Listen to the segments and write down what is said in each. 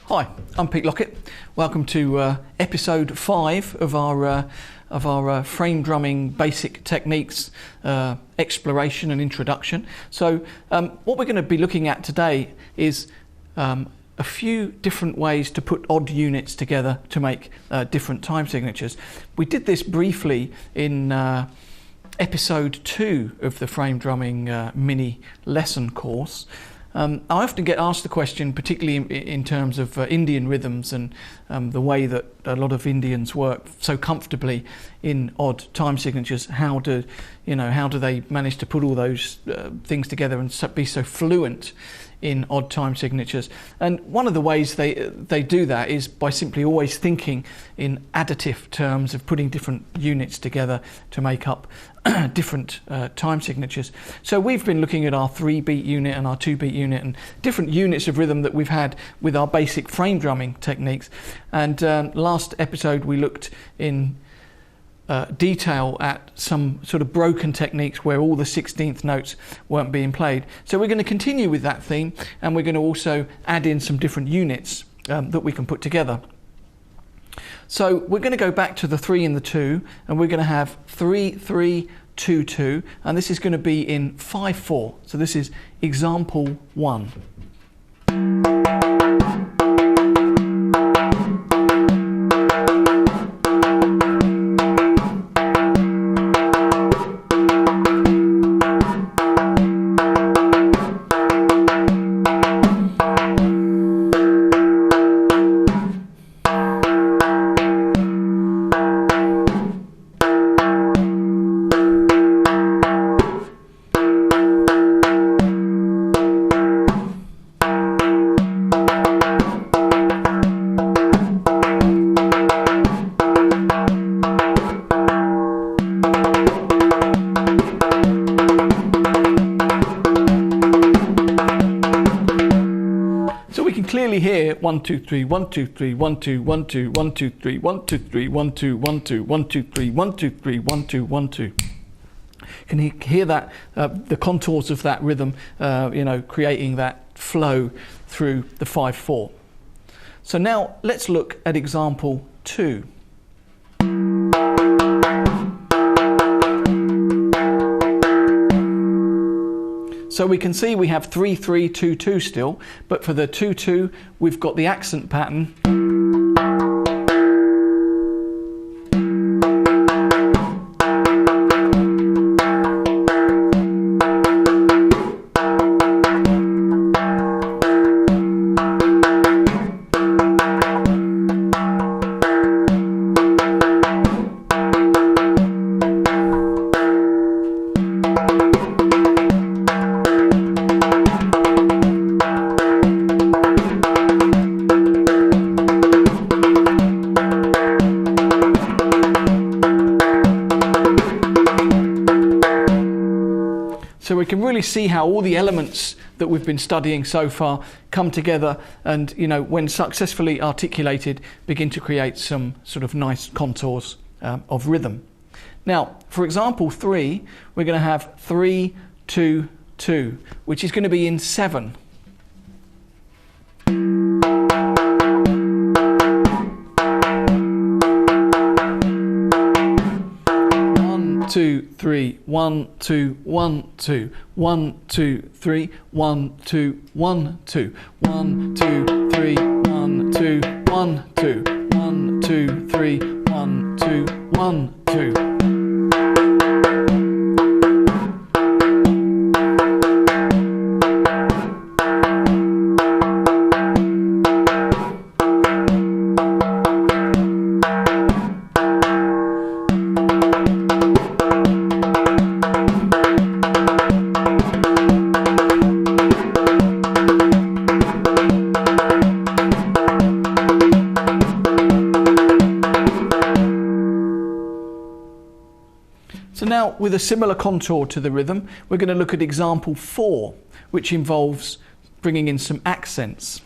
Hi, I'm Pete Lockett. Welcome to episode 5 of our frame drumming basic techniques exploration and introduction. So what we're going to be looking at today is a few different ways to put odd units together to make different time signatures. We did this briefly in episode 2 of the frame drumming mini lesson course. I often get asked the question, particularly in terms of Indian rhythms and the way that a lot of Indians work so comfortably in odd time signatures. How do they manage to put all those things together and be so fluent in odd time signatures? And one of the ways they do that is by simply always thinking in additive terms of putting different units together to make up different time signatures. So we've been looking at our 3-beat unit and our 2-beat unit and different units of rhythm that we've had with our basic frame drumming techniques. And last episode we looked in detail at some sort of broken techniques where all the 16th notes weren't being played. So we're going to continue with that theme, and we're going to also add in some different units that we can put together. So we're going to go back to the 3 and the 2, and we're going to have 3, 3, 2, 2, and this is going to be in 5/4. So this is example 1. Clearly hear 1 2 3 1 2 3 1 2 1 2 1 2 3 1 2 3 1 2 1 2 1 2 3 1 2 3 1 2 1 2. Can you hear that the contours of that rhythm creating that flow through the 5/4? So now let's look at example 2. So we can see we have 3 3 2 2 still, but for the 2 2 we've got the accent pattern. So we can really see how all the elements that we've been studying so far come together and, when successfully articulated, begin to create some sort of nice contours of rhythm. Now, for example 3, we're going to have 3 2 2, which is going to be in 7. 2 3 1 2 1 2 1 2 3 1 2 1 2 1 2 3 1 2 1 2 1 2 3 1 2 1 2. So now, with a similar contour to the rhythm, we're going to look at example 4, which involves bringing in some accents.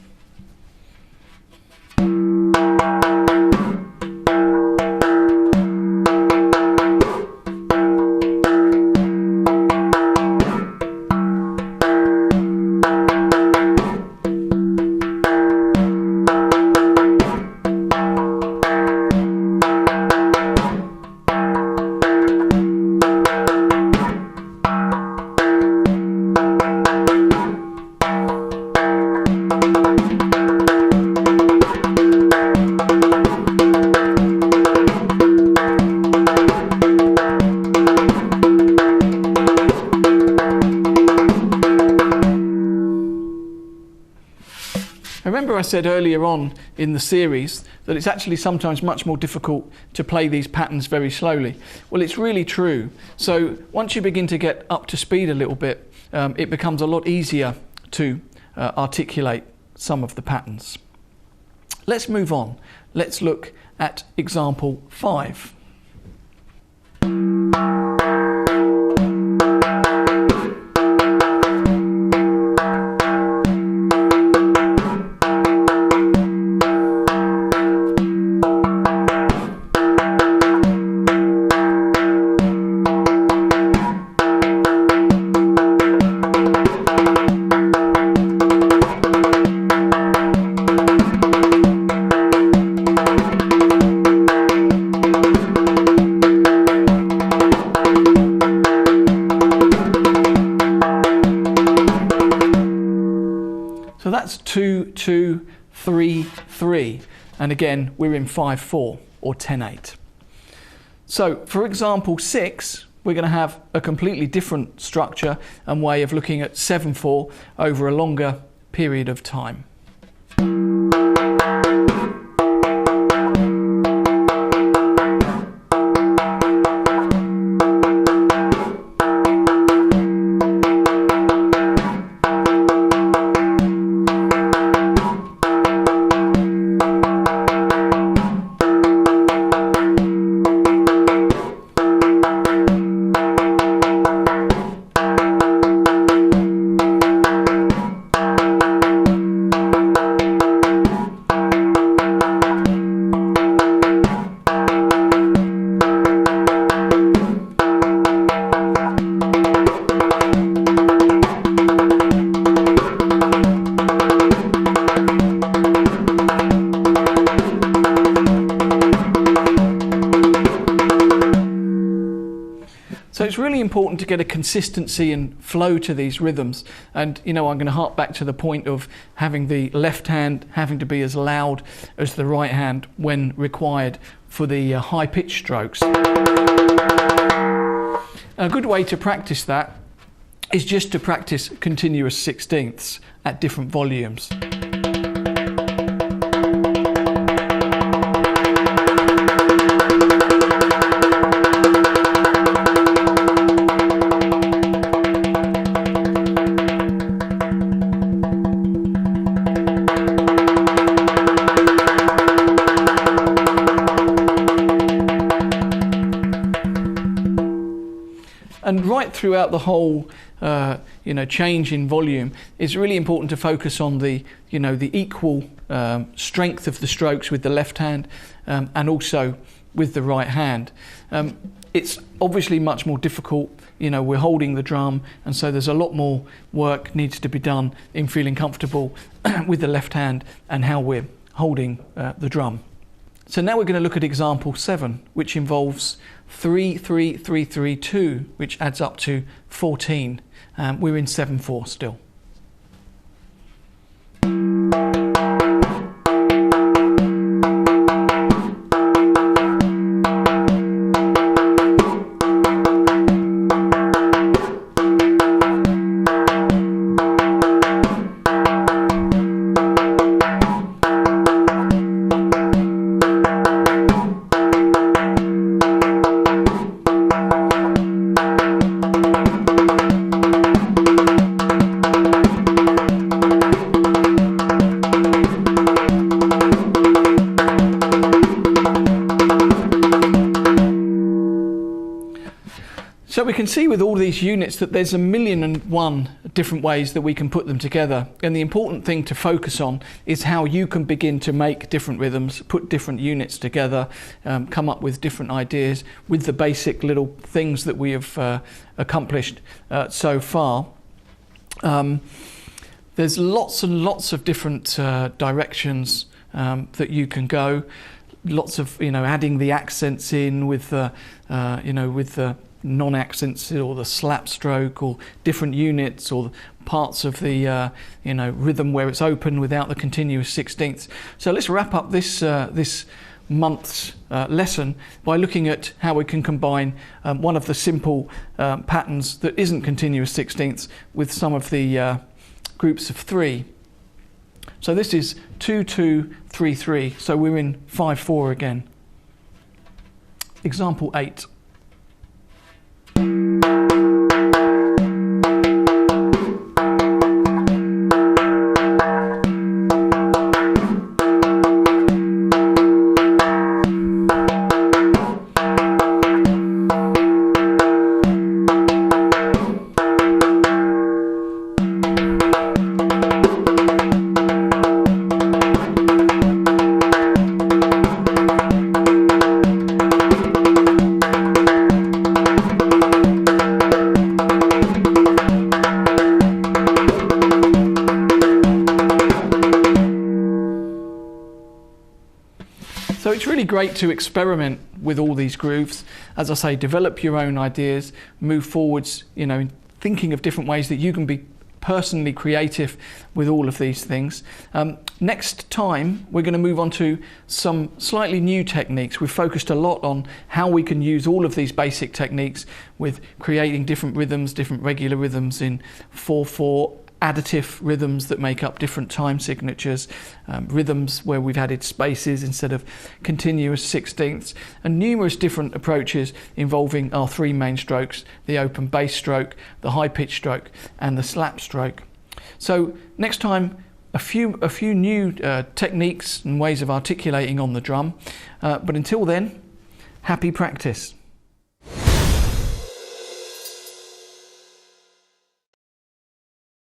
said earlier on in the series that it's actually sometimes much more difficult to play these patterns very slowly. Well, it's really true. So once you begin to get up to speed a little bit, it becomes a lot easier to articulate some of the patterns. Let's move on. Let's look at example 5. So that's 2, 2, 3, 3. And again, we're in 5, 4 or 10, 8. So for example 6, we're going to have a completely different structure and way of looking at 7, 4 over a longer period of time. So it's really important to get a consistency and flow to these rhythms. And, I'm going to hark back to the point of having the left hand having to be as loud as the right hand when required for the high-pitched strokes. A good way to practice that is just to practice continuous sixteenths at different volumes. And right throughout the whole, change in volume, it's really important to focus on the equal strength of the strokes with the left hand and also with the right hand. It's obviously much more difficult. We're holding the drum, and so there's a lot more work needs to be done in feeling comfortable with the left hand and how we're holding the drum. So now we're going to look at example 7, which involves 3, 3, 3, 3, 2, which adds up to 14. We're in 7, 4 still. So we can see with all these units that there's 1,000,001 different ways that we can put them together, and the important thing to focus on is how you can begin to make different rhythms, put different units together, come up with different ideas with the basic little things that we have accomplished so far. There's lots and lots of different directions that you can go. Lots of adding the accents in with the with the non-accents or the slap stroke or different units or parts of the rhythm where it's open without the continuous sixteenths. So let's wrap up this this month's lesson by looking at how we can combine one of the simple patterns that isn't continuous sixteenths with some of the groups of 3. So this is 2-2-3-3, so we're in 5-4 again. Example 8. So it's really great to experiment with all these grooves. As I say, develop your own ideas, move forwards, thinking of different ways that you can be personally creative with all of these things. Next time, we're going to move on to some slightly new techniques. We've focused a lot on how we can use all of these basic techniques with creating different rhythms, different regular rhythms in 4/4, additive rhythms that make up different time signatures, rhythms where we've added spaces instead of continuous sixteenths, and numerous different approaches involving our 3 main strokes: the open bass stroke, the high pitch stroke, and the slap stroke. So next time, a few new techniques and ways of articulating on the drum. But until then, happy practice.